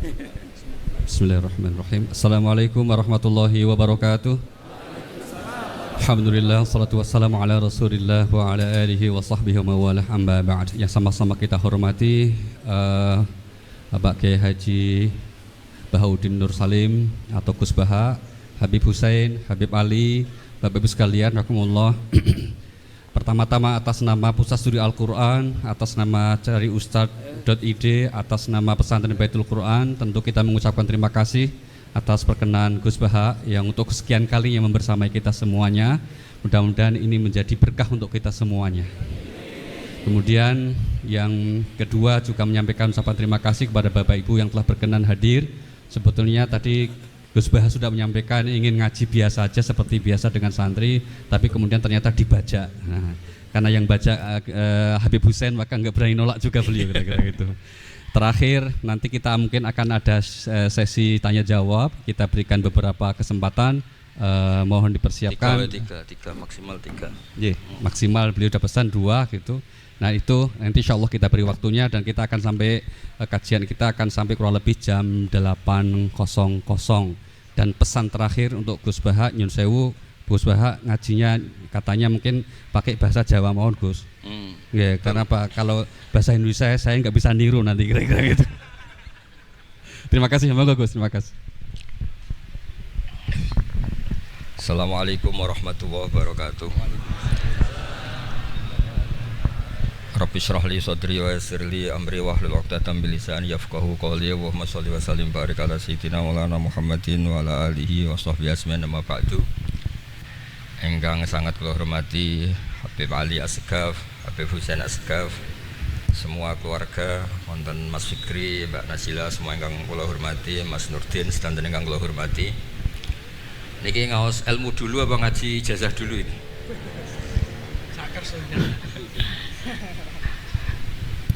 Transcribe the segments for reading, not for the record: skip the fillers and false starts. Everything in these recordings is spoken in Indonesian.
Bismillahirrahmanirrahim. Assalamualaikum warahmatullahi wabarakatuh. Alhamdulillah, salatu wassalamu ala rasulillah wa ala alihi wa sahbihi wa mawalah amma ba'd. Yang sama-sama kita hormati Bapak Kiai Haji Bahaudin Nur Salim atau Gus Baha, Habib Hussein, Habib Ali, Bapak Ibu sekalian, rahimakumullah. Pertama-tama atas nama Pusat Studi Al-Quran, atas nama Cari Ustadz.id, atas nama Pesantren Baitul Quran, tentu kita mengucapkan terima kasih atas perkenan Gus Baha yang untuk kesekian kalinya membersamai kita semuanya. Mudah-mudahan ini menjadi berkah untuk kita semuanya. Kemudian yang kedua juga menyampaikan ucapan terima kasih kepada Bapak Ibu yang telah berkenan hadir. Sebetulnya tadi Gus Baha sudah menyampaikan ingin ngaji biasa saja seperti biasa dengan santri, tapi kemudian ternyata dibaca. Nah, karena yang baca Habib Hussein maka nggak berani nolak juga beliau, kira-kira gitu. Terakhir nanti kita mungkin akan ada sesi tanya jawab. Kita berikan beberapa kesempatan, mohon dipersiapkan. Tiga maksimal 3. Yeah, maksimal beliau udah pesan 2 gitu. Nah itu nanti insya Allah kita beri waktunya dan kita akan sampai kajian kita akan sampai kurang lebih jam 8.00. Dan pesan terakhir untuk Gus Baha, nyun sewu, Gus Baha ngajinya katanya mungkin pakai bahasa Jawa, mohon Gus. Ya, karena apa? Kalau bahasa Indonesia saya nggak bisa niru nanti, kira-kira gitu. Terima kasih, semoga Gus. Terima kasih. Assalamualaikum warahmatullahi wabarakatuh. Rabbi shrah li sadri wa yassir li amri wahlul 'uqdatam min lisani yafqahu qawli. Allahumma shalli wa sallim barik ala sayyidina Maulana Muhammadin wa ala alihi wa sahbihi ajmain, amma ba'du. Engkang sangat kula hormati Habib Ali Asgaf, Habib Hussein Asgaf, semua keluarga, wonten Mas Fikri, Mbak Nasila, semua engkang kula hormati, Mas Nurdin sedanten engkang kula hormati. Niki ngaos ilmu dulu apa ngaji ijazah dulu ini? Sakar sudah.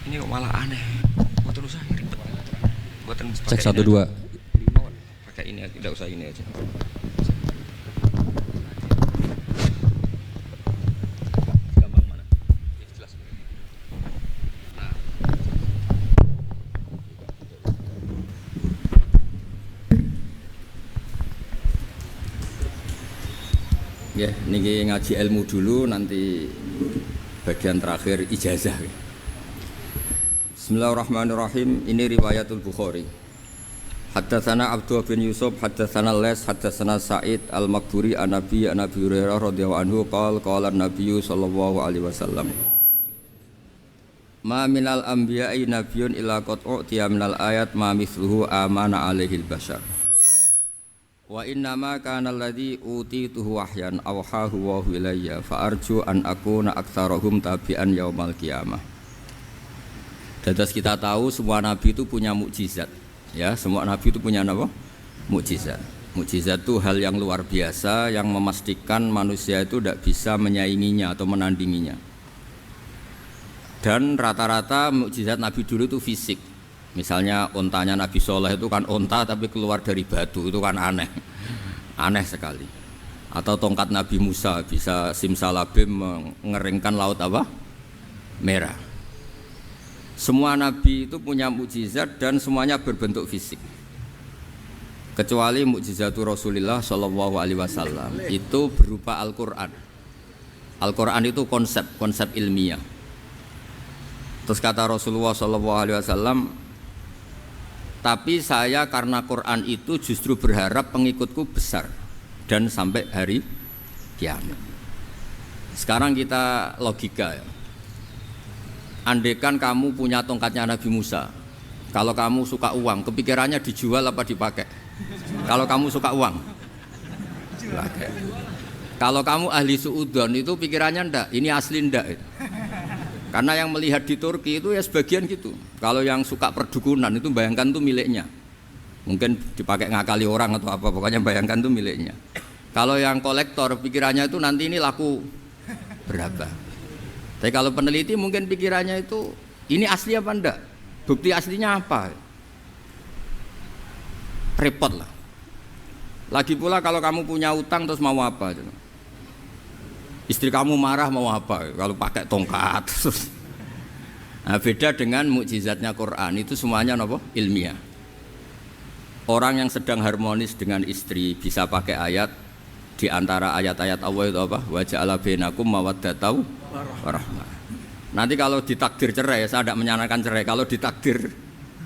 Ini kok malah aneh. Buat usah ribet. Buatan Cek 1 2. Pakai ini aja, tidak usah ini aja. Gampang mana? Jelas. Nah. Ya, niki ngaji ilmu dulu, nanti bagian terakhir ijazah. Bismillahirrahmanirrahim. Ini riwayatul Bukhari. Haddatsana Abdullah bin Yusuf, haddatsana Les, haddatsana Sa'id al-Maqburi an Nabi Hurairah radhiyallahu anhu qala an-nabiy sallallahu alaihi wasallam. Ma minal anbiya'i nabiyyun illa qad u'tiya minal ayat ma mithluhu amana alaihi al-bashar. Wa inna ma kana alladhi utituhu wahyan awhahu wa ilayya fa arju an akuna aktsarahum tabi'an yaumal qiyamah. Dados kita tahu semua nabi itu punya mukjizat. Ya, semua nabi itu punya apa? Mukjizat. Mukjizat itu hal yang luar biasa yang memastikan manusia itu tidak bisa menyainginya atau menandinginya. Dan rata-rata mukjizat nabi dulu itu fisik. Misalnya ontanya Nabi Soleh itu kan onta tapi keluar dari batu, itu kan aneh. Aneh sekali. Atau tongkat Nabi Musa bisa simsalabim mengeringkan laut apa? Merah. Semua nabi itu punya mukjizat dan semuanya berbentuk fisik. Kecuali mukjizatul Rasulullah sallallahu alaihi wasallam itu berupa Al-Qur'an. Al-Qur'an itu konsep ilmiah. Terus kata Rasulullah sallallahu alaihi wasallam, tapi saya karena Quran itu justru berharap pengikutku besar dan sampai hari kiamat. Sekarang kita logika ya. Andaikan kamu punya tongkatnya Nabi Musa, kalau kamu suka uang, kepikirannya dijual apa dipakai? Kalau kamu suka uang, dipakai. Kalau kamu ahli suudon itu pikirannya ndak, ini asli ndak. Karena yang melihat di Turki itu ya sebagian gitu. Kalau yang suka perdukunan itu bayangkan itu miliknya. Mungkin dipakai ngakali orang atau apa, pokoknya bayangkan itu miliknya. Kalau yang kolektor pikirannya itu nanti ini laku berapa. Tapi kalau peneliti mungkin pikirannya itu ini asli apa enggak? Bukti aslinya apa? Repot lah. Lagi pula kalau kamu punya utang terus mau apa? Istri kamu marah mau apa? Kalau pakai tongkat. Nah, beda dengan mukjizatnya Quran itu semuanya apa? Ilmiah. Orang yang sedang harmonis dengan istri bisa pakai ayat di antara ayat-ayat Allah itu apa? Wa ja'ala bainakum mawaddatan warahmah. Nanti kalau ditakdir cerai, saya tidak menyarankan cerai. Kalau ditakdir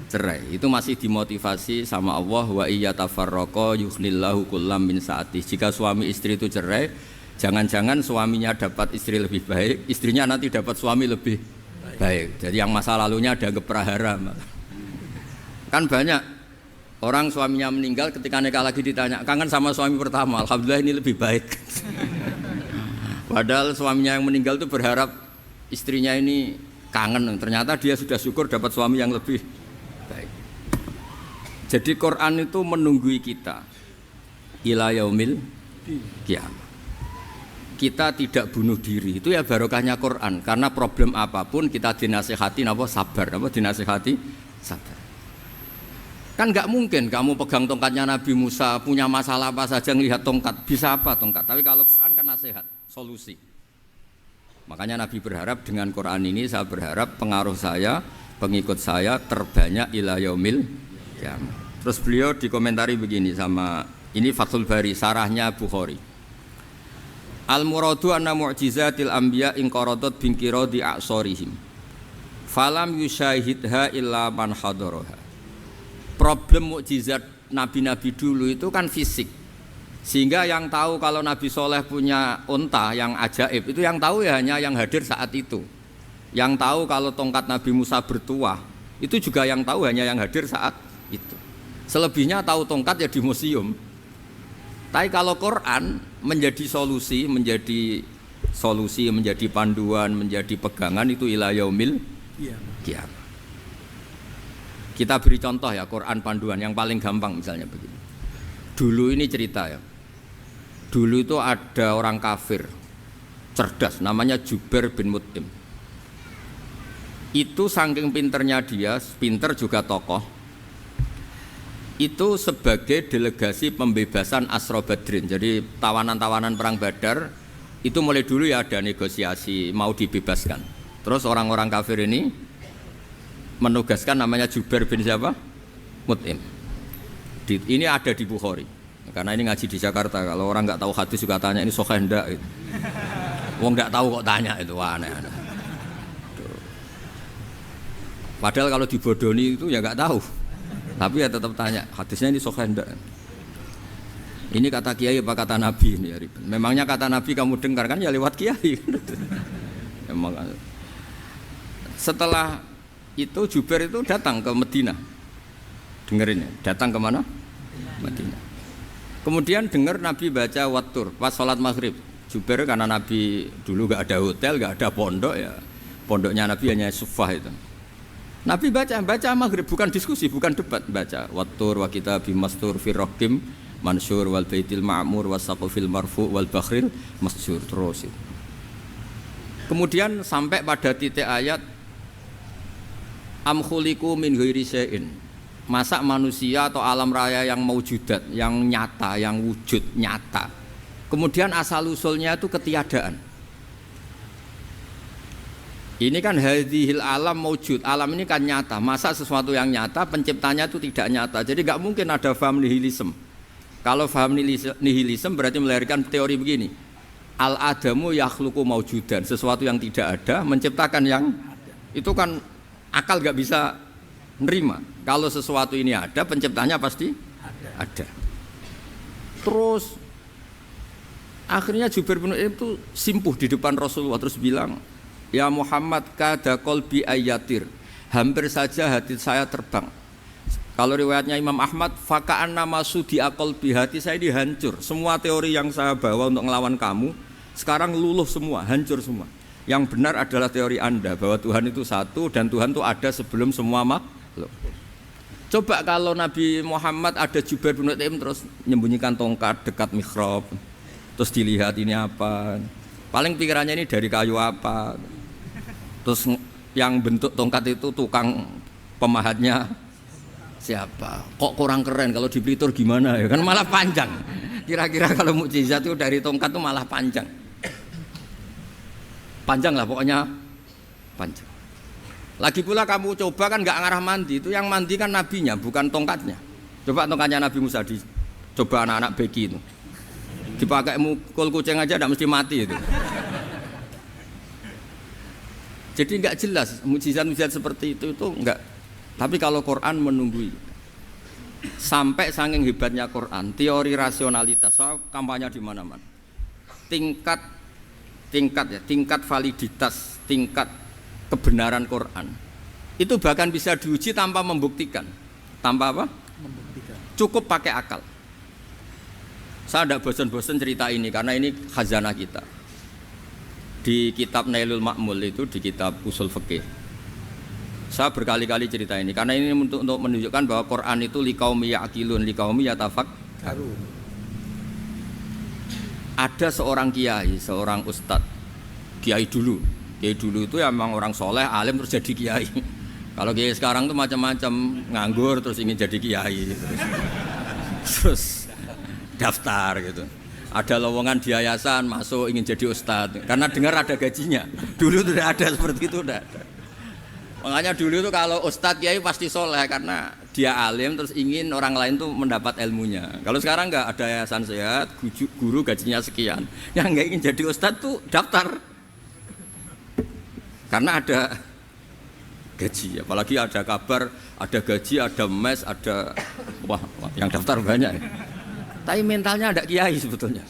cerai, itu masih dimotivasi sama Allah wa iyatafarraqa yughnillahu kullam min sa'ati. Jika suami istri itu cerai, jangan-jangan suaminya dapat istri lebih baik, istrinya nanti dapat suami lebih baik. Jadi yang masa lalunya ada prahara. Kan banyak orang suaminya meninggal ketika nikah lagi ditanya, kangen sama suami pertama, alhamdulillah ini lebih baik. Padahal suaminya yang meninggal itu berharap istrinya ini kangen, ternyata dia sudah syukur dapat suami yang lebih baik. Jadi Quran itu menunggui kita ila yaumil qiyamah. Kita tidak bunuh diri, itu ya barokahnya Quran. Karena problem apapun kita dinasihati sabar, dinasihati sabar. Kan nggak mungkin kamu pegang tongkatnya Nabi Musa, punya masalah apa saja ngelihat tongkat, bisa apa tongkat. Tapi kalau Quran kan nasihat, solusi. Makanya Nabi berharap dengan Quran ini, saya berharap pengaruh saya, pengikut saya terbanyak ila yaumil qiyamah. Terus beliau dikomentari begini sama, ini Fathul Bari, sarahnya Bukhari. Al-muradu anna mu'jizatil anbiya inqaradat binqiradi a'sorihim. Falam yusyahidha illa man hadaraha. Problem mukjizat nabi-nabi dulu itu kan fisik, sehingga yang tahu kalau Nabi Soleh punya unta yang ajaib itu yang tahu ya hanya yang hadir saat itu. Yang tahu kalau tongkat Nabi Musa bertuah itu juga yang tahu hanya yang hadir saat itu. Selebihnya tahu tongkat ya di museum. Tapi kalau Quran menjadi solusi, menjadi panduan, menjadi pegangan itu ila yaumil qiyamah. Kita beri contoh ya, Quran panduan yang paling gampang misalnya begini. Dulu ini cerita ya. Dulu itu ada orang kafir cerdas namanya Jubair bin Mut'im. Itu saking pinternya dia, pinter juga tokoh. Itu sebagai delegasi pembebasan Asra Badrin. Jadi tawanan-tawanan perang Badar itu mulai dulu ya ada negosiasi mau dibebaskan. Terus orang-orang kafir ini menugaskan namanya Jubair bin siapa? Mut'im. Ini ada di Bukhari. Karena ini ngaji di Jakarta. Kalau orang nggak tahu hadis juga tanya ini sahih enggak gitu. Wong nggak tahu kok tanya itu aneh-aneh. Padahal kalau dibodoni itu ya nggak tahu. Tapi ya tetap tanya hadisnya ini sahih enggak. Ini kata kiai apa kata nabi ini ya. Memangnya kata nabi kamu dengar kan ya lewat kiai. Memang. Setelah itu Jubair itu datang ke Medina, dengerin ya, datang ke mana? Medina. Kemudian dengar Nabi baca Wattur pas sholat maghrib. Jubair karena Nabi dulu gak ada hotel, gak ada pondok ya, pondoknya Nabi hanya sufah itu. Nabi baca maghrib, bukan diskusi, bukan debat, baca Wattur wa kitabim mastur fi raqim mansur wal baitil ma'mur wasaqfil marfu wal bakhril masjur terus itu. Kemudian sampai pada titik ayat am khuliqu min ghairi syai'in. Masa manusia atau alam raya yang maujudat, yang nyata, yang wujud nyata. Kemudian asal usulnya itu ketiadaan. Ini kan hadhil alam maujud. Alam ini kan nyata. Masa sesuatu yang nyata penciptanya itu tidak nyata. Jadi enggak mungkin ada faham nihilisme. Kalau faham nihilisme berarti melahirkan teori begini. Al adamu yakhluqu maujudan. Sesuatu yang tidak ada menciptakan yang itu kan akal gak bisa nerima. Kalau sesuatu ini ada, penciptanya pasti ada. Terus akhirnya Jubair bin Mut'im itu simpuh di depan Rasulullah terus bilang, ya Muhammad kada qalbi ayatir. Hampir saja hati saya terbang. Kalau riwayatnya Imam Ahmad, faka'anna masudi aqalbi, hati saya dihancur. Semua teori yang saya bawa untuk ngelawan kamu sekarang luluh semua, hancur semua. Yang benar adalah teori Anda bahwa Tuhan itu satu dan Tuhan itu ada sebelum semua makhluk. Coba kalau Nabi Muhammad ada Jubair bin Mut'im terus menyembunyikan tongkat dekat mihrab, terus dilihat ini apa, paling pikirannya ini dari kayu apa, terus yang bentuk tongkat itu tukang pemahatnya siapa, kok kurang keren, kalau di Blitur gimana ya, kan malah panjang. Kira-kira kalau mukjizat itu dari tongkat itu malah panjang. Panjang lah pokoknya, panjang. Lagi pula kamu coba kan nggak ngarah mandi, itu yang mandi kan nabinya bukan tongkatnya. Coba tongkatnya Nabi Musa coba anak-anak beki itu. Dipakai mukul kucing aja tidak mesti mati itu. Jadi enggak jelas mukjizat-mukjizat seperti itu enggak. Tapi kalau Quran menunggui. Sampai saking hebatnya Quran, teori rasionalitas, soal kampanye di mana-mana. Tingkat validitas, tingkat kebenaran Quran. Itu bahkan bisa diuji tanpa membuktikan. Tanpa apa? Membuktikan. Cukup pakai akal. Saya tidak bosan-bosan cerita ini karena ini khazanah kita. Di kitab Nailul Ma'mul itu, di kitab Usul Fiqih. Saya berkali-kali cerita ini karena ini untuk menunjukkan bahwa Quran itu liqaumi ya'qilun, liqaumi yatafakkarun. Ada seorang kiai, seorang ustadz, kiai dulu itu ya memang orang soleh, alim terus jadi kiai. Kalau kiai sekarang tuh macam-macam, nganggur terus ingin jadi kiai, terus daftar gitu. Ada lowongan di yayasan masuk ingin jadi ustadz karena dengar ada gajinya. Dulu tuh tidak ada seperti itu, tidak ada. Makanya dulu itu kalau ustadz kiai pasti soleh karena dia alim terus ingin orang lain tuh mendapat ilmunya. Kalau sekarang nggak ada yayasan sehat, guru gajinya sekian. Yang nggak ingin jadi ustadz tuh daftar karena ada gaji. Apalagi ada kabar, ada gaji, ada mes, ada wah yang daftar banyak. Tapi mentalnya ada kiai sebetulnya.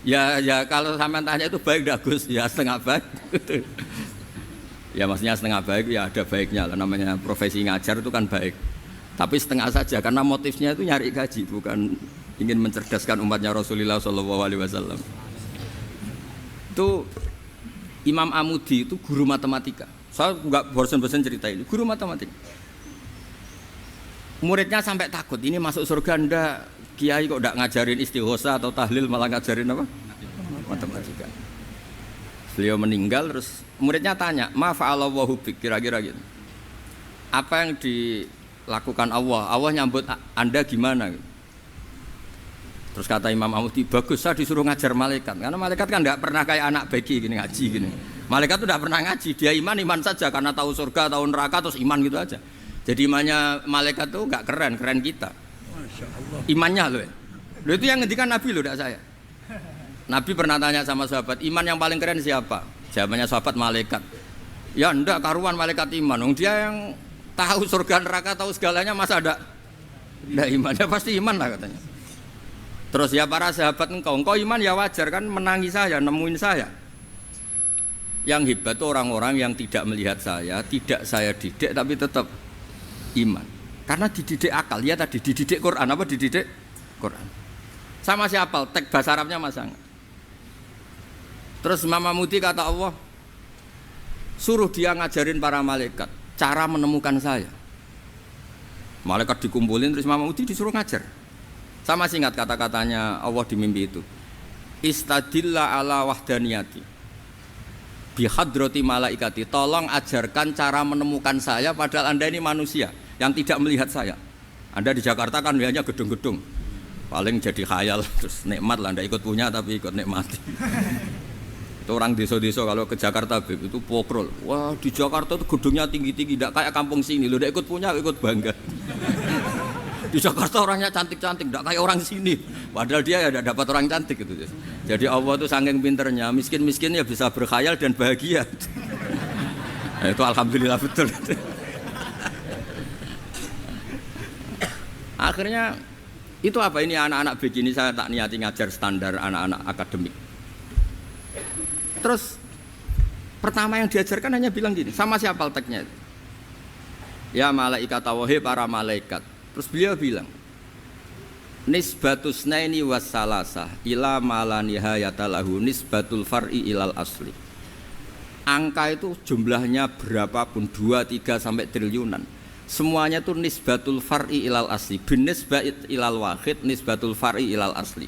Ya kalau sampean tanya itu baik dah Gus, ya setengah baik. Ya maksudnya setengah baik ya ada baiknya lah, namanya profesi ngajar itu kan baik. Tapi setengah saja karena motifnya itu nyari gaji, bukan ingin mencerdaskan umatnya Rasulullah SAW. Itu Imam Amudi itu guru matematika. Saya nggak bosan-bosan cerita ini, guru matematika. Muridnya sampai takut, ini masuk surga ndak, kiai kok ndak ngajarin istighosa atau tahlil malah ngajarin apa? Matematika. Beliau meninggal terus muridnya tanya, "Ma fa'alallahu bik?" Kira-kira gitu. Apa yang dilakukan Allah? Allah nyambut Anda gimana? Terus kata Imam Amudi, "Bagus, saya disuruh ngajar malaikat." Karena malaikat kan enggak pernah kayak anak beki gini ngaji gini. Malaikat itu enggak pernah ngaji, dia iman saja karena tahu surga, tahu neraka terus iman gitu aja. Jadi imannya malaikat tuh enggak keren kita. Masyaallah. Imannya loh. Loh itu yang ngendikan Nabi loh, enggak saya. Nabi pernah tanya sama sahabat, iman yang paling keren siapa? Jawabannya sahabat malaikat. Ya enggak, karuan malaikat iman. Dia yang tahu surga neraka, tahu segalanya, masa ada enggak iman? Ya pasti iman lah katanya. Terus ya para sahabat engkau iman ya wajar kan menangi saya, nemuin saya. Yang hebat itu orang-orang yang tidak melihat saya, tidak saya didik tapi tetap iman. Karena dididik akal, ya tadi dididik Quran, apa dididik Quran. Sama siapa? Teks bahasa Arabnya masang. Terus Imam Amudi kata Allah, suruh dia ngajarin para malaikat cara menemukan saya. Malaikat dikumpulin terus Imam Amudi disuruh ngajar. Sama singkat kata-katanya Allah di mimpi itu. Istadilla ala wahdaniyati bihadrati malaikati. Tolong ajarkan cara menemukan saya padahal Anda ini manusia yang tidak melihat saya. Anda di Jakarta kan lihatnya gedung-gedung. Paling jadi khayal terus nikmat lah, Anda ikut punya tapi ikut nikmati. Itu orang desa-desa kalau ke Jakarta itu pokrol. Wah di Jakarta itu gedungnya tinggi-tinggi, tidak kayak kampung sini. Lo udah ikut punya, ikut bangga. Di Jakarta orangnya cantik-cantik, tidak kayak orang sini. Padahal dia ya dapat orang cantik gitu. Jadi Allah itu saking pinternya, miskin-miskin ya bisa berkhayal dan bahagia. Nah, itu alhamdulillah betul. Akhirnya itu apa ini anak-anak begini saya tak niati ngajar standar anak-anak akademik. Terus pertama yang diajarkan hanya bilang gini, sama siapa teknya? Ya malaikat wahi para malaikat. Terus beliau bilang, nisbatus naini wassalasah ila malanihayata lahu nisbatul far'i ilal asli. Angka itu jumlahnya berapapun 2, 3 sampai triliunan. Semuanya itu nisbatul far'i ilal asli. Bin nisbat ilal wahid nisbatul far'i ilal asli.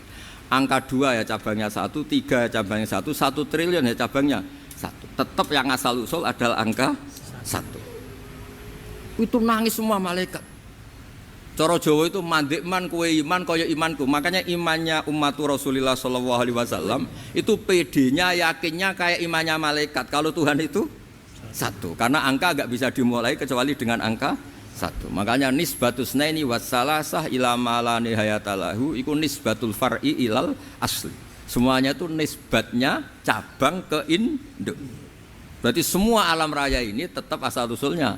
Angka 2 ya cabangnya 1, 3 ya cabangnya 1, 1 triliun ya cabangnya 1. Tetap yang asal usul adalah angka 1. Itu nangis semua malaikat. Cara Jawa itu mandek man kowe iman kaya imanku. Makanya imannya ummatu Rasulullah SAW itu PD-nya yakinnya kayak imannya malaikat. Kalau Tuhan itu 1. Karena angka enggak bisa dimulai kecuali dengan angka 1. satu. Makanya nisbatus naini wassalasah ila ma la nihayatalahu iku nisbatul far'i ilal asli. Semuanya itu nisbatnya cabang ke induk. Berarti semua alam raya ini tetap asal usulnya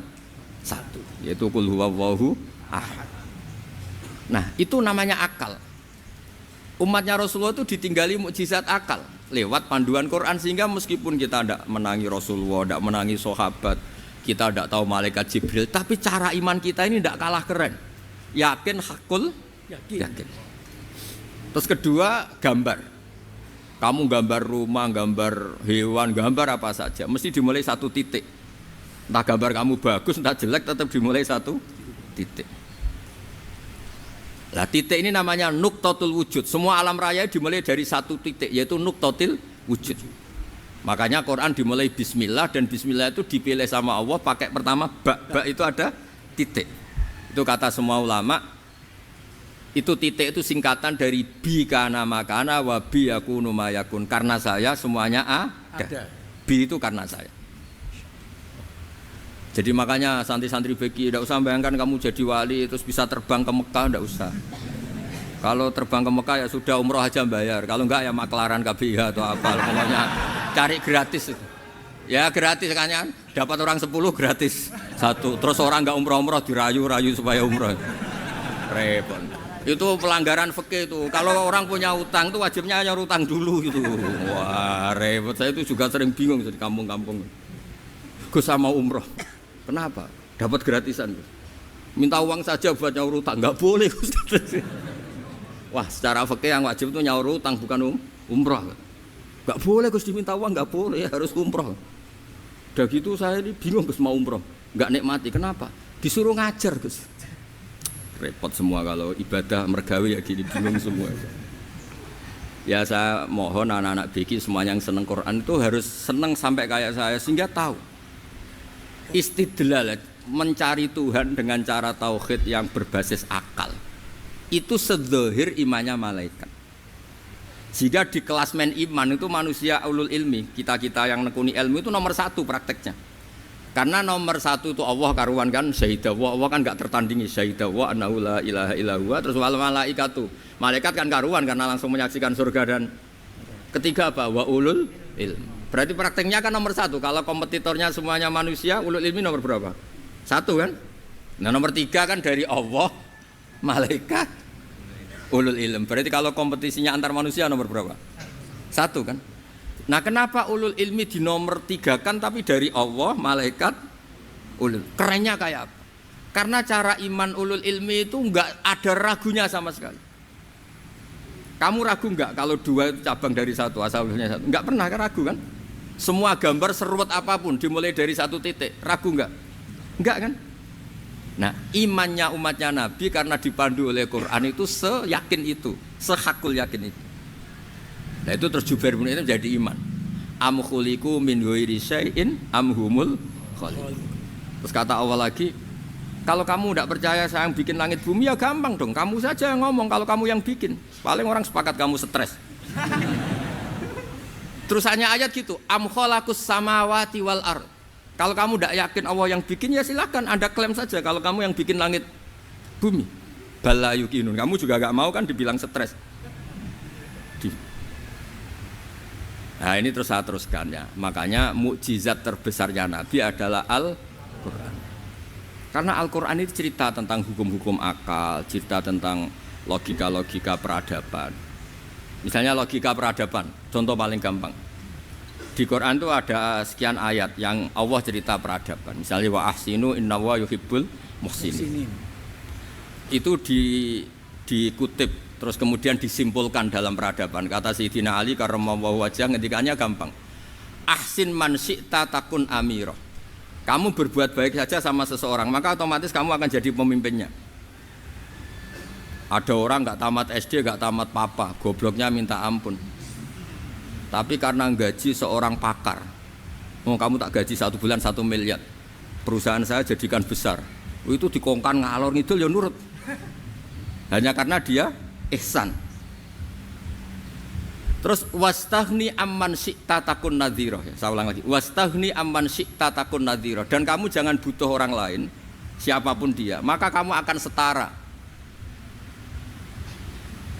satu, yaitu qul huwallahu ahad. Nah, itu namanya akal. Umatnya Rasulullah itu ditinggali mukjizat akal lewat panduan Quran, sehingga meskipun kita tidak menangi Rasulullah, tidak menangi sahabat, kita tidak tahu malaikat Jibril, tapi cara iman kita ini tidak kalah keren. Yakin, hakul, yakin. Terus kedua, gambar. Kamu gambar rumah, gambar hewan, gambar apa saja, mesti dimulai satu titik. Entah gambar kamu bagus, entah jelek, tetap dimulai satu titik. Nah, titik ini namanya nuqtatul wujud. Semua alam raya dimulai dari satu titik, yaitu nuqtatil wujud. Makanya Quran dimulai bismillah, dan bismillah itu dipilih sama Allah pakai pertama ba itu ada titik. Itu kata semua ulama. Itu titik itu singkatan dari bi kana makana wa bi yakunu mayakun. Karena saya semuanya ada. Bi itu karena saya. Jadi makanya santri-santri beki tidak usah bayangkan kamu jadi wali terus bisa terbang ke Mekah, tidak usah. Kalau terbang ke Mekah ya sudah umroh aja bayar. Kalau enggak ya maklaran KBIH atau apa. Pokoknya cari gratis itu. Ya gratis kan, dapat orang 10 gratis satu. Terus orang enggak umroh-umroh dirayu-rayu supaya umroh. Repot. Itu pelanggaran fikih itu. Kalau orang punya utang itu wajibnya nyaur utang dulu gitu. Wah, repot. Saya itu juga sering bingung di kampung-kampung. Gus sama umroh. Kenapa? Dapat gratisan. Minta uang saja buat nyaur utang, enggak boleh Gus. Wah, secara fikih yang wajib itu nyaur utang bukan umroh. Enggak boleh Gus diminta uang, enggak boleh, harus umroh. Udah gitu saya ini bingung Gus mau umroh. Enggak nikmati. Kenapa? Disuruh ngajar Gus. Repot semua kalau ibadah mergawe ya gini, bingung semua. Ya saya mohon anak-anak BK semuanya yang seneng Quran itu harus seneng sampai kayak saya, sehingga tahu istidlal, mencari Tuhan dengan cara tauhid yang berbasis akal itu sedzahir imannya malaikat. Jika di klasmen iman itu manusia ulul ilmi, kita-kita yang nekuni ilmu itu nomor 1 prakteknya. Karena nomor 1 itu Allah karuan kan, syahidah Allah kan enggak tertandingi, syahidah wa annahu la ilaha illallah. Terus wal malaikatu, malaikat kan karuan karena langsung menyaksikan surga. Dan ketiga apa? Wa ulul ilmi. Berarti prakteknya kan nomor 1. Kalau kompetitornya semuanya manusia, ulul ilmi nomor berapa? 1 kan? Nah nomor 3 kan dari Allah, malaikat, ulul ilmi. Berarti kalau kompetisinya antar manusia nomor berapa? 1 kan? Nah kenapa ulul ilmi di nomor 3 kan, tapi dari Allah, malaikat, ulul. Kerennya kayak apa? Karena cara iman ulul ilmi itu enggak ada ragunya sama sekali. Kamu ragu enggak kalau 2 itu cabang dari 1, asal usulnya 1? Enggak pernah ragu kan? Semua gambar seruat apapun dimulai dari 1 titik, ragu enggak? Enggak kan? Nah imannya umatnya Nabi karena dipandu oleh Quran itu seyakin itu, sehakul yakin itu. Nah itu terus Jubair bin itu jadi iman. Am khuliqu min ghairi syai'in am humul khaliqun. Terus kata Allah lagi, kalau kamu tidak percaya saya yang bikin langit bumi ya gampang dong. Kamu saja yang ngomong kalau kamu yang bikin. Paling orang sepakat kamu stres. Terus hanya ayat gitu, am khalaqus samawati wal ard. Kalau kamu tidak yakin Allah yang bikin ya silakan Anda klaim saja kalau kamu yang bikin langit bumi. Bala yuqinun. Kamu juga enggak mau kan dibilang stres. Nah ini terus saya teruskan ya. Makanya mukjizat terbesarnya Nabi adalah Al-Quran. Karena Al-Quran itu cerita tentang hukum-hukum akal, cerita tentang logika-logika peradaban. Misalnya logika peradaban, contoh paling gampang. Di Quran itu ada sekian ayat yang Allah cerita peradaban. Misalnya wa ahsinu innallaha yuhibbul muhsinin. Itu dikutip terus kemudian disimpulkan dalam peradaban. Kata Sayyidina Ali karramallahu wajhah ngendikannya gampang. Ahsin man syi'ta takun amirah. Kamu berbuat baik saja sama seseorang, maka otomatis kamu akan jadi pemimpinnya. Ada orang enggak tamat SD, enggak tamat papa, gobloknya minta ampun. Tapi karena gaji seorang pakar. Oh, kamu tak gaji 1 bulan 1 miliar. Perusahaan saya jadikan besar. Itu dikongkan ngalor ngidul ya nurut. Hanya karena dia ihsan. Terus wastaghni amman syi'ta takun nadhira. Saya ulang lagi. Wastaghni amman syi'ta takun nadhira. Dan kamu jangan butuh orang lain siapapun dia, maka kamu akan setara.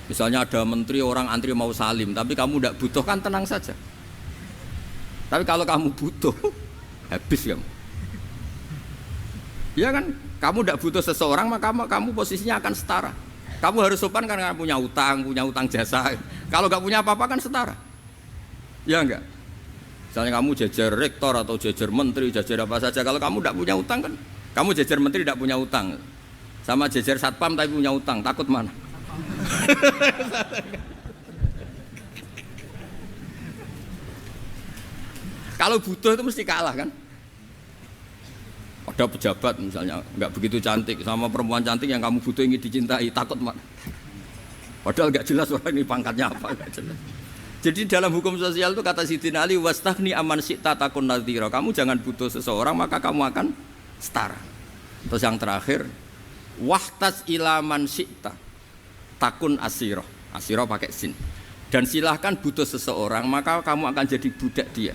Misalnya ada menteri orang antri mau salim, tapi kamu tidak butuh, kan tenang saja. Tapi kalau kamu butuh, habis kamu. Ya kan, kamu tidak butuh seseorang, maka kamu posisinya akan setara. Kamu harus sopan karena punya utang jasa. Kalau nggak punya apa-apa kan setara. Ya enggak? Misalnya kamu jajar rektor atau jajar menteri, jajar apa saja. Kalau kamu tidak punya utang kan, kamu jajar menteri tidak punya utang. Sama jajar satpam tapi punya utang, takut mana? Kalau butuh itu mesti kalah kan? Ada pejabat misalnya nggak begitu cantik sama perempuan cantik yang kamu butuh ingin dicintai, takut mana? Padahal nggak jelas orang ini pangkatnya apa, nggak jelas. Jadi dalam hukum sosial itu kata Sidina Ali, wastahni aman syi'ta takun nadhira. Kamu jangan butuh seseorang maka kamu akan setara. Terus yang terakhir, wahtas ila man syi'ta takun asiro. Asiro pakai sin. Dan silahkan butuh seseorang maka kamu akan jadi budak dia.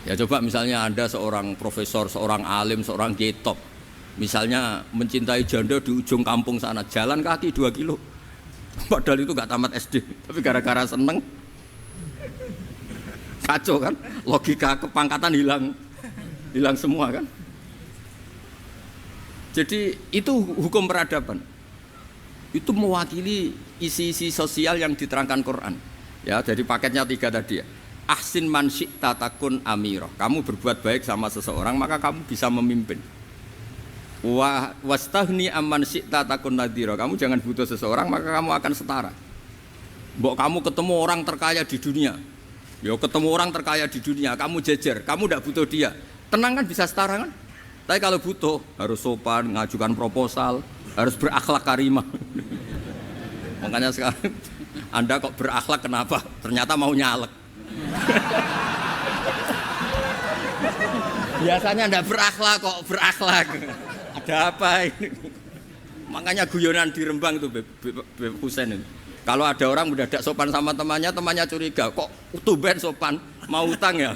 Ya coba misalnya Anda seorang profesor, seorang alim, seorang getop, misalnya mencintai janda di ujung kampung sana, jalan kaki 2 kilo, padahal itu gak tamat SD, tapi gara-gara seneng, kacau kan, logika kepangkatan hilang semua kan. Jadi itu hukum peradaban, itu mewakili isi-isi sosial yang diterangkan Quran. Ya, jadi paketnya 3 tadi ya. Ahsin man syi'ta takun amiro. Kamu berbuat baik sama seseorang maka kamu bisa memimpin. Wastahni amman syi'ta takun nadhira. Kamu jangan butuh seseorang maka kamu akan setara. Mbok kamu ketemu orang terkaya di dunia. Yo ketemu orang terkaya di dunia, kamu jejer, kamu tidak butuh dia. Tenang kan bisa setara kan? Tapi kalau butuh harus sopan, ngajukan proposal, harus berakhlak karimah. Makanya sekarang Anda kok berakhlak kenapa? Ternyata mau nyalek. Biasanya ndak berakhlak kok berakhlak. Ada apa ini? Makanya guyonan di Rembang itu Beb Husain itu. Kalau ada orang mendadak sopan sama temannya curiga, kok tumben sopan, mau utang ya?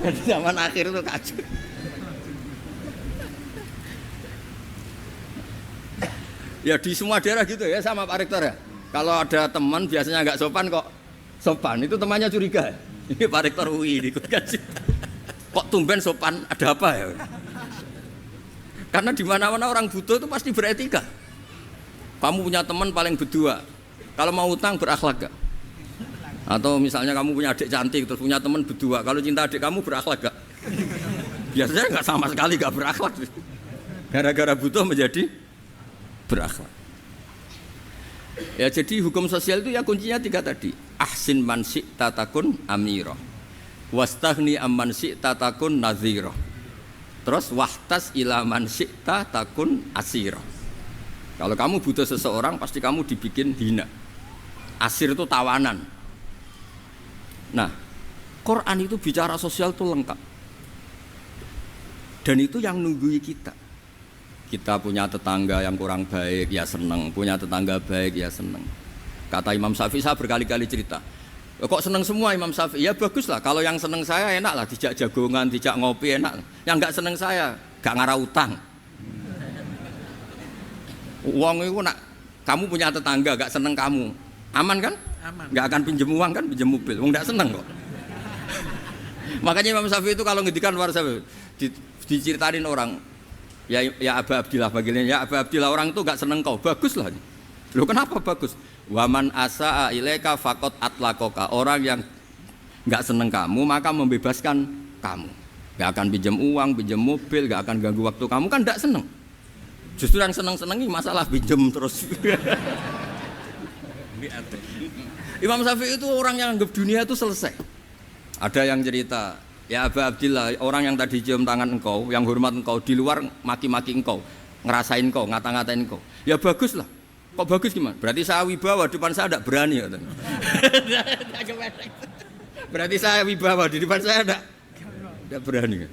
Di zaman akhir itu kacau. Ya di semua daerah gitu ya sama Pak Rektor ya. Kalau ada teman biasanya nggak sopan kok sopan, itu temannya curiga. Ini Pak Rektor UI ikut kaji. Kok tumben sopan, ada apa ya? Karena di mana-mana orang butuh itu pasti beretika. Kamu punya teman paling berdua, kalau mau utang berakhlak gak? Atau misalnya kamu punya adik cantik terus punya teman berdua, kalau cinta adik kamu berakhlak gak? Biasanya nggak sama sekali nggak berakhlak. Gara-gara butuh menjadi berakhlak. Ya jadi hukum sosial itu ya kuncinya 3 tadi. Ahsin man syi'ta takun amira. Wastahni amman syi'ta takun nadhira. Terus wahtas ila man syi'ta takun asira. Kalau kamu butuh seseorang pasti kamu dibikin hina. Asir itu tawanan. Nah, Quran itu bicara sosial itu lengkap. Dan itu yang nunggui kita. Kita punya tetangga yang kurang baik, ya seneng. Punya tetangga baik, ya seneng. Kata Imam Syafi'i, saya berkali-kali cerita. Kok seneng semua Imam Syafi'i? Ya bagus lah, kalau yang seneng saya enak lah. Dijak jagongan, dijak ngopi enak. Yang gak seneng saya, gak ngarah utang. Uang itu nak, kamu punya tetangga gak seneng kamu. Aman kan? Aman. Gak akan pinjem uang kan, pinjem mobil. Uang gak seneng kok. Makanya Imam Syafi'i itu kalau ngedikan luar Syafi'i, diceritain orang, ya Aba Abdillah bagiannya, ya Aba Abdillah orang itu gak seneng kau, bagus lah. Loh kenapa bagus? Waman asa'a ilaika faqad atlaqaka. Orang yang gak seneng kamu maka membebaskan kamu. Gak akan pinjam uang, pinjam mobil, gak akan ganggu waktu kamu, kan gak seneng. Justru yang seneng-senengi masalah pinjam terus. Imam Syafi'i itu orang yang anggap dunia itu selesai. Ada yang cerita, ya Aba Abdillah, orang yang tadi cium tangan engkau, yang hormat engkau, di luar maki-maki engkau, ngerasain engkau, ngata-ngatain engkau. Ya bagus lah. Kok bagus gimana? Berarti saya wibawa, depan saya tidak berani. Berarti saya wibawa, di depan saya tidak berani.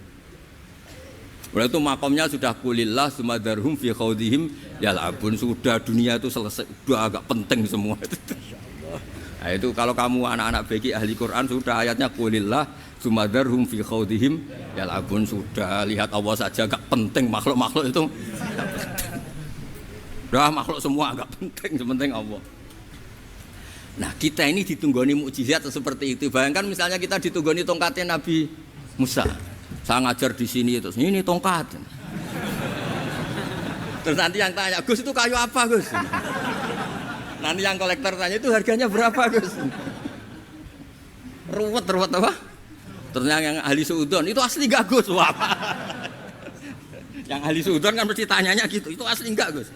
Berarti itu makomnya sudah kulillah sumadarhum fi khawdihim yal'abun. Sudah dunia itu selesai, sudah agak penting semua. Nah, itu kalau kamu anak-anak BG ahli Quran sudah ayatnya qulillah sumadarhum fi khaudihim yal'abun, sudah lihat Allah saja enggak penting makhluk-makhluk itu. Udah makhluk semua enggak penting, sepenting Allah. Nah, kita ini ditunggoni mukjizat seperti itu. Bayangkan misalnya kita ditunggoni tongkatnya Nabi Musa. Saya ngajar di sini terus ini tongkat. Terus nanti yang tanya, "Gus itu kayu apa, Gus?" Nanti yang kolektor tanya, "Itu harganya berapa, Gus?" Ruwet apa? Terus yang ahli suudon, "Itu asli enggak, Gus?" Wah. Yang ahli suudon kan mesti tanyanya gitu, "Itu asli enggak, Gus?"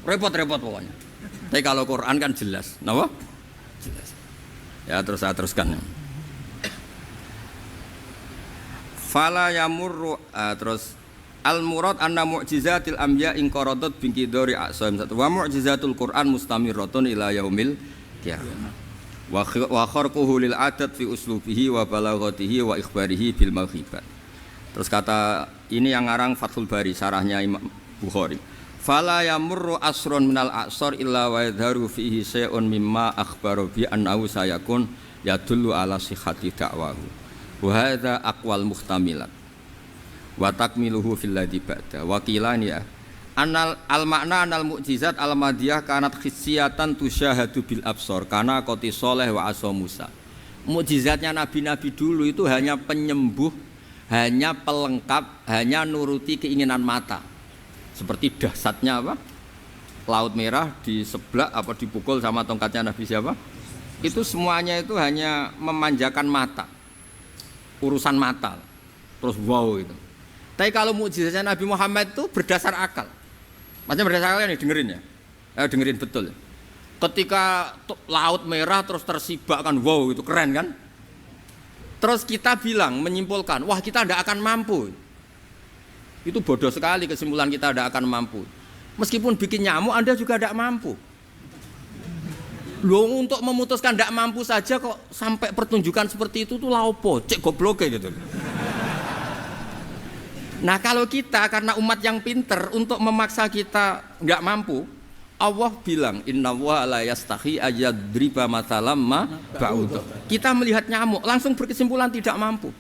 Repot-repot pokoknya. Tapi kalau Quran kan jelas, kenapa? Jelas. Ya terus saya teruskan. Fala yamurru terus al murad anna mu'jizatil anbiya in qaradat binqidari aqsam satu wa mu'jizatul Quran mustamirratun ila yaumil qiyamah. Wa kharquhu lil adat fi uslubihi wa balaghatihi wa ikhbarihi bil maghibat. Terus kata ini yang ngarang Fathul Bari sarahnya Imam Bukhari. Fala yamurru asrun minal aqsar illa wa yadharu fihi syai'un mimma akhbaru bi annahu sayakun yadullu ala sihhati da'wahu. Wa hadza aqwal muhtamilat wa takmiluhu fil ladzi ba'da wa qilani ya anal al makna anal mukjizat al madiyah kanat khissiyatan tusyahadu bil absar kana qati sholeh wa asa Musa. Mukjizatnya nabi-nabi dulu itu hanya penyembuh, hanya pelengkap, hanya nuruti keinginan mata. Seperti dahsyatnya apa? Laut Merah diseblak apa dipukul sama tongkatnya Nabi siapa? Itu semuanya itu hanya memanjakan mata. Urusan mata. Terus wow itu. Tapi kalau mukjizatnya Nabi Muhammad itu berdasar akal. Maksudnya berdasar akal nih, dengerin ya. Dengerin betul. Ketika Laut Merah terus tersibak kan, wow itu keren kan. Terus kita bilang, menyimpulkan, wah kita tidak akan mampu. Itu bodoh sekali kesimpulan kita tidak akan mampu. Meskipun bikin nyamuk Anda juga tidak mampu. Loh, untuk memutuskan tidak mampu saja kok sampai pertunjukan seperti itu tuh laopo, cek goblok gitu. Nah kalau kita karena umat yang pinter untuk memaksa kita nggak mampu, Allah bilang Inna wa la yastahi ayadriba mathalam ma ba'udah. Kita melihat nyamuk langsung berkesimpulan tidak mampu.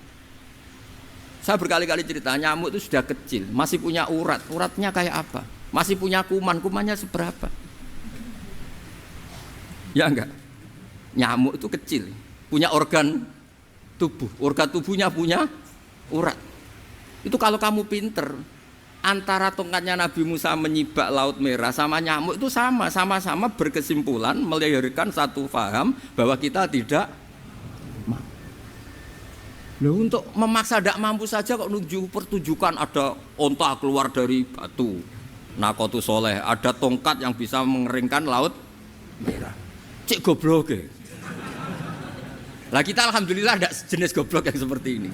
Saya berkali-kali cerita nyamuk itu sudah kecil, masih punya urat, uratnya kayak apa? Masih punya kuman, kumannya seberapa? Ya enggak, nyamuk itu kecil, punya organ tubuhnya punya urat. Itu kalau kamu pinter, antara tongkatnya Nabi Musa menyibak Laut Merah sama nyamuk itu sama-sama berkesimpulan melahirkan satu faham bahwa kita tidak mampu. Loh, untuk memaksa tidak mampu saja kok nunjuk pertunjukan ada onta keluar dari batu, Naqatu Sholeh, ada tongkat yang bisa mengeringkan Laut Merah. Cek goblok ya. Lah kita alhamdulillah tidak jenis goblok yang seperti ini.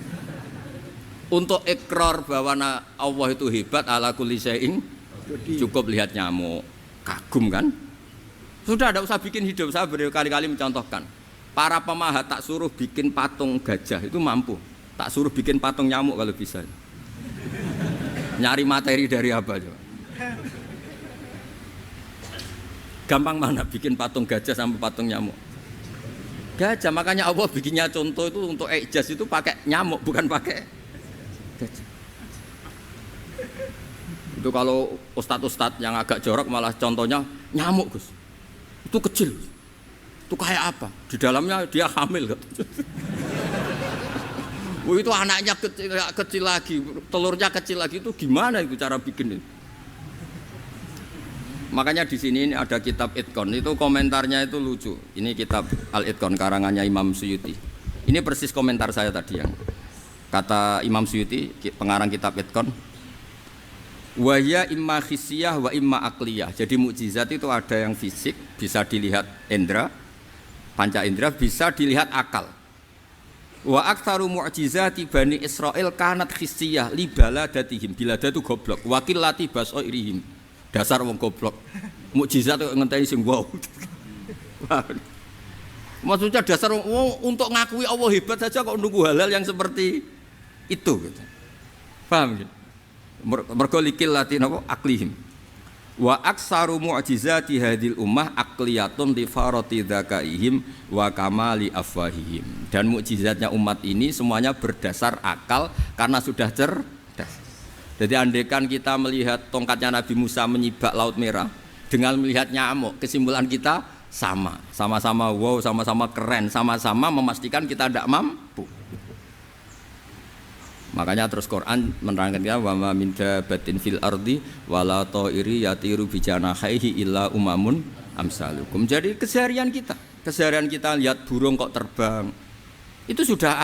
Untuk ikrar bahwa Allah itu hebat ala kulli syai'in, cukup lihat nyamuk, kagum kan? Sudah tidak usah bikin hidup. Saya berkali-kali mencontohkan. Para pemahat tak suruh bikin patung gajah itu mampu. Tak suruh bikin patung nyamuk kalau bisa. Nyari materi dari apa coba? Gampang mana bikin patung gajah sampai patung nyamuk? Gajah, makanya Allah bikinnya contoh itu untuk ijaz itu pakai nyamuk bukan pakai gajah. Itu kalau ustadz-ustadz yang agak jorok malah contohnya nyamuk Gus. Itu kecil. Itu kayak apa? Di dalamnya dia hamil. Wah, itu anaknya kecil lagi, telurnya kecil lagi, itu gimana itu cara bikin itu? Makanya di sini ada kitab Itqan, itu komentarnya itu lucu. Ini kitab Al-Itqan karangannya Imam Suyuti. Ini persis komentar saya tadi yang kata Imam Suyuti, pengarang kitab Itqan. Wa ya imma khissiyah wa imma aqliyah. Jadi mukjizat itu ada yang fisik, bisa dilihat indra, panca indra, bisa dilihat akal. Wa aktsaru mu'jizati Bani Israil kanat khissiyah li baladatihim. Bilada itu goblok, wakillati basairihim. Dasar wong goblok. Mukjizat kok ngenteni sing wow. Maksudnya dasar wong untuk ngakui Allah hebat saja kok nunggu hal-hal yang seperti itu gitu. Paham gitu? Mergo likil lati napa aklihim. Wa aksaru mu'jizati hadhil ummah aqliyatun li farati dzakaihim wa kamali afwahihim. Dan mukjizatnya umat ini semuanya berdasar akal karena sudah cerdas. Jadi andaikan kita melihat tongkatnya Nabi Musa menyibak Laut Merah dengan melihat nyamuk, kesimpulan kita sama-sama wow, sama-sama keren, sama-sama memastikan kita tidak mampu. Makanya terus Quran menerangkan kita wa ma min dabatin fil ardi wala ta'iri yatiru bi janahihi illa umamun amsalukum. Jadi keseharian kita lihat burung kok terbang. Itu sudah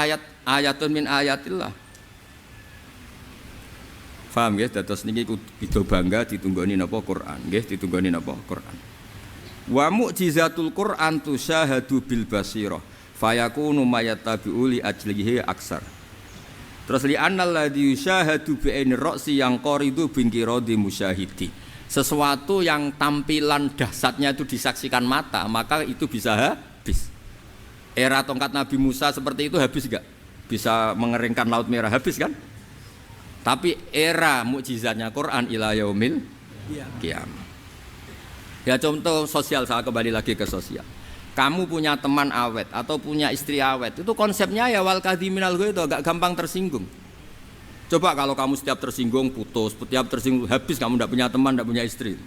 ayatun min ayatillah. Paham nggih? Dados niki kudu bangga ditunggoni napa Quran, nggih ditunggoni napa Quran. Wa mu'jizatul Quran tusyahadu bil basirah fayakunu mayattabi'u li ajlihi aksar. Terus li annal ladzi yusyahadu bi ainir ra'si yang qaridu bingkiradi musyahidi. Sesuatu yang tampilan dahsyatnya itu disaksikan mata, maka itu bisa habis. Era tongkat Nabi Musa seperti itu habis enggak? Bisa mengeringkan Laut Merah, habis kan? Tapi era mukjizatnya Quran ila yaumil qiyamah. Ya contoh sosial, saya kembali lagi ke sosial. Kamu punya teman awet atau punya istri awet, itu konsepnya ya wal kadhiminal ghaidh, agak gampang tersinggung. Coba kalau kamu setiap tersinggung putus, setiap tersinggung habis, kamu tidak punya teman, tidak punya istri.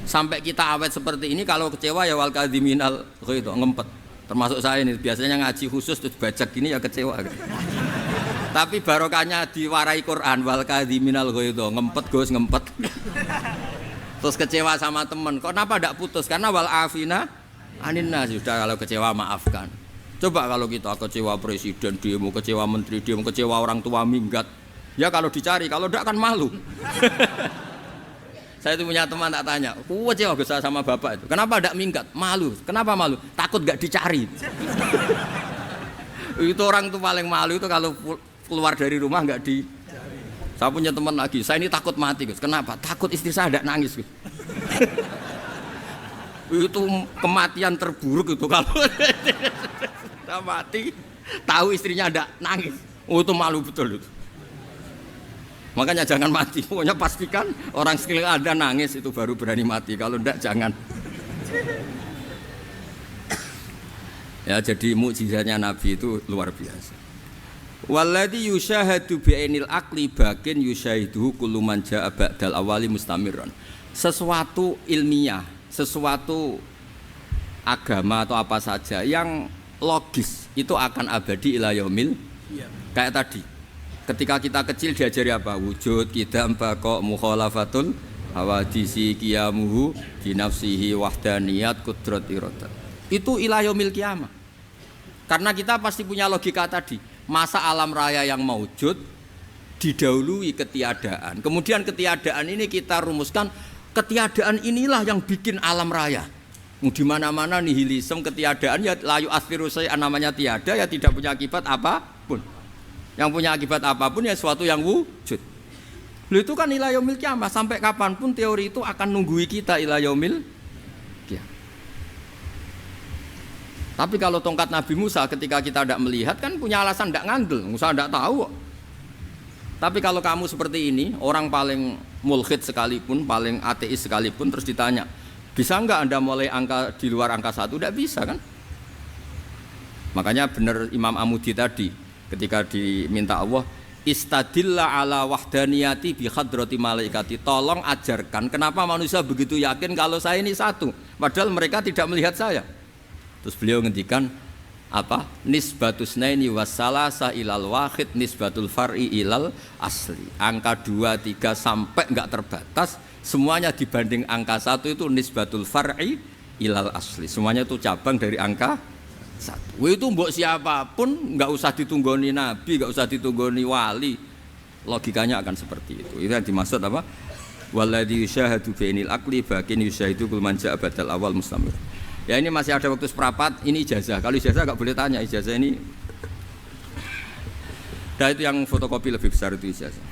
Sampai kita awet seperti ini, kalau kecewa ya wal kadhiminal ghaidh, ngempet. Termasuk saya ini biasanya ngaji khusus terus baca gini ya kecewa. Tapi barokahnya diwarai Quran wal kadhiminal ghaidh, ngempet Gus, ngempet. Terus kecewa sama teman, kok kenapa tidak putus? Karena wal afina Aninna sudah, kalau kecewa maafkan. Coba kalau kita kecewa presiden demo, kecewa menteri demo, kecewa orang tua minggat, ya kalau dicari, kalau tidak kan malu. Saya itu punya teman tak tanya, kecewa besar sama bapak itu, kenapa tidak minggat? Malu. Kenapa malu? Takut gak dicari. Itu orang tuh paling malu itu kalau keluar dari rumah nggak di. Saya punya teman lagi, saya ini takut mati Gus. Kenapa? Takut istri saya tidak nangis Gus. Itu kematian terburuk itu kalau sudah mati tahu istrinya ada nangis, itu malu betul itu. Makanya jangan mati, pokoknya pastikan orang sekeliling ada nangis itu baru berani mati, kalau enggak jangan. Ya jadi mukjizatnya Nabi itu luar biasa. Walladzi yusyahadu bi'ainil aqli bakin yusyahiduhu kullu man jaa ba'dal awali mustamirran. Sesuatu ilmiah, sesuatu agama atau apa saja yang logis itu akan abadi ila yaumil. Kayak tadi ketika kita kecil diajari apa? Wujud, qidam, baqa, mukhalafatul hawadisi, qiyamuhu binafsihi, wahdaniyat, qudrat, iradat. Itu ila yaumil qiyamah. Karena kita pasti punya logika tadi, masa alam raya yang maujud didahului ketiadaan. Kemudian ketiadaan ini kita rumuskan, ketiadaan inilah yang bikin alam raya. Di mana-mana nihilisme, ketiadaan ya layu asfiru say'an, namanya tiada ya tidak punya akibat apapun. Yang punya akibat apapun ya sesuatu yang wujud. Lalu itu kan ila yaumil qiyamah, sampai kapanpun teori itu akan nunggui kita ila yaumil qiyamah. Tapi kalau tongkat Nabi Musa ketika kita tidak melihat kan punya alasan tidak ngandel, Musa tidak tahu. Tapi kalau kamu seperti ini, orang paling mulhid sekalipun, paling ateis sekalipun, terus ditanya, bisa enggak Anda mulai angka di luar angka 1? Tidak bisa kan? Makanya benar Imam Amudi tadi ketika diminta Allah, istadilla ala wahdaniyati bi hadrati malaikati, tolong ajarkan kenapa manusia begitu yakin kalau saya ini satu, padahal mereka tidak melihat saya. Terus beliau ngendikan apa? Nisbatus naini wassalasa ilal wahid nisbatul far'i ilal asli. Angka 2, 3 sampai enggak terbatas, semuanya dibanding angka 1 itu nisbatul far'i ilal asli. Semuanya itu cabang dari angka 1. Itu mbok siapapun enggak usah ditunggoni nabi, enggak usah ditunggoni wali. Logikanya akan seperti itu. Itu yang dimaksud apa? Walladzi yusyahadu bainil aqli bakin yusyahidu kul man ja'a badal awal mustamir. Ya ini masih ada waktu seperempat, ini ijazah. Kalau ijazah enggak boleh tanya, ijazah ini. Nah itu yang fotokopi lebih besar itu ijazah.